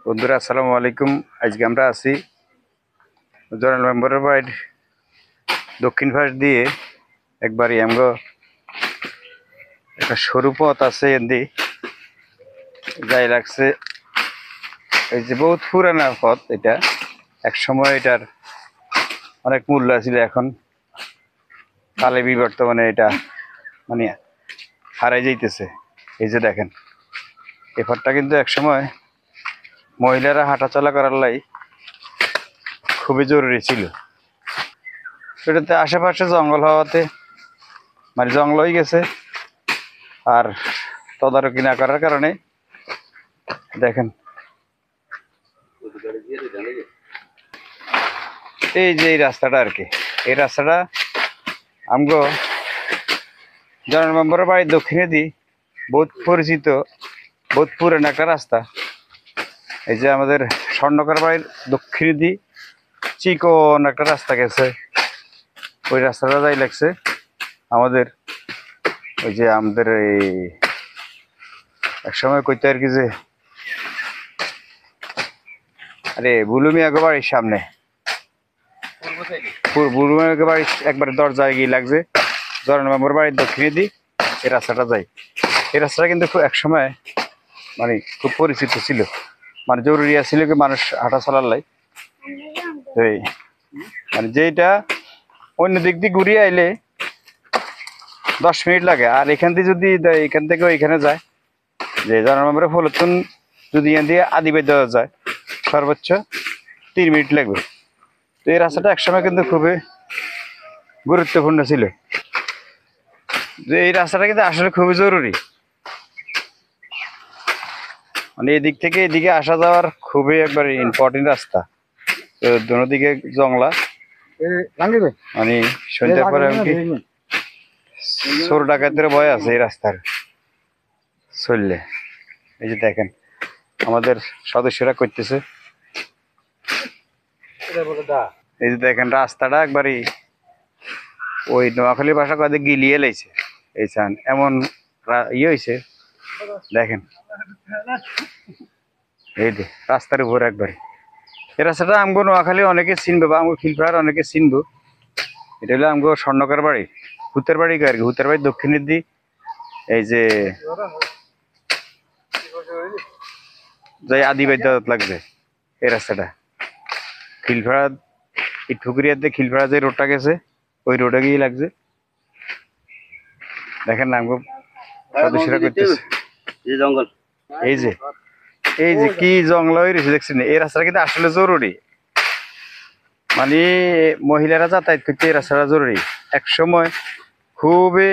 বন্ধুরা আসসালামু আলাইকুম। আজকে আমরা আছি জোরাল মেম্বারের বাড়ির দক্ষিণ পাশ দিয়ে একবারই আমগো একটা সরু পথ আছে এদি যাই লাগছে। এই যে বহুত পুরানা পথ, এটা এক সময় এটার অনেক মূল্য ছিল, এখন কালে বিবর্তমানে এটা মানে হারাই যাইতেছে। এই যে দেখেন, এই পথটা কিন্তু এক সময় মহিলারা হাঁটাচলা করার লাই খুবই জরুরি ছিল। এটাতে আশেপাশে জঙ্গল হওয়াতে মানে জঙ্গল হয়ে গেছে, আর তদারকি না করার কারণে দেখেন এই যে এই রাস্তাটা আর কি, এই রাস্তাটা আমগো জনাল মেম্বারের বাড়ির দক্ষিণে দিই বহুত পরিচিত, বহুত পুরানো একটা রাস্তা। এই যে আমাদের স্বর্ণকার বাড়ির দক্ষিণে দিই চিকন একটা রাস্তা গেছে, ওই রাস্তাটা যাই লাগছে আমাদের ওই যে আমাদের এই একসময় কইতে আর কি যে আরে বুলুমিয়াকে বাড়ির সামনে, বুলুমিয়াকে বাড়ির একবার দরজায় গিয়ে লাগছে জনাল মেম্বার বাড়ির দক্ষিণে দিই এই রাস্তাটা যায়। এই রাস্তাটা কিন্তু এক সময় মানে খুব পরিচিত ছিল, মানে জরুরি ছিল কি মানুষ হাঁটা চলার লাই। এই মানে যেটা অন্য দিক দিয়ে ঘুরিয়ে আইলে 10 মিনিট লাগে, আর এখান থেকে যদি এখান থেকে ওইখানে যায় যে জনাল মেম্বারের ফলতুন যদি এখান দিয়ে আদিবাই দেওয়া যায় সর্বোচ্চ 3 মিনিট লাগবে। তো এই রাস্তাটা একসময় কিন্তু খুবই গুরুত্বপূর্ণ ছিল, যে এই রাস্তাটা কিন্তু আসলে খুবই জরুরি। মানে এদিক থেকে এদিকে আসা যাওয়ার খুবই একবার ইম্পর্টেন্ট রাস্তা। তো দোনো দিকে জংলা, মানে সন্ধ্যার পরে এমনকি চোর ডাকাতের ভয় আছে এই রাস্তার চললে। এই যে দেখেন আমাদের সদস্যরা করতেছে, এই যে দেখেন রাস্তাটা একবারই ওই নোয়াখালী ভাষা কাদের গিলিয়ে লাইছে। এই চান এমন ইয়ে হয়েছে দেখেন, এই যে রাস্তার উপর একবারে এই রাস্তাটা আমগো নোয়াখালী অনেকে চিনবো বা আমগো খিলপাড়ার অনেকে চিনবো। এটা হলো আমগো স্বর্ণকার বাড়ি, হুতের বাড়ি আর কি, হুতের বাড়ি দক্ষিণের দিক। এই যে যাই আদিবাই লাগছে এই রাস্তাটা খিলপাড়া, এই ঠুকুরিয়াতে খিলপাড়া যে রোডটা গেছে ওই রোডে গিয়ে লাগছে। দেখেন না আমগো সদস্যরা করতেছে জঙ্গল, এই যে এই যে কি জঙ্গল হয়ে রয়েছে দেখছেন। এই রাস্তাটা কিন্তু আসলে জরুরি, মানে মহিলারা যাতায়াত করতে এই রাস্তাটা জরুরি। এক সময় খুবই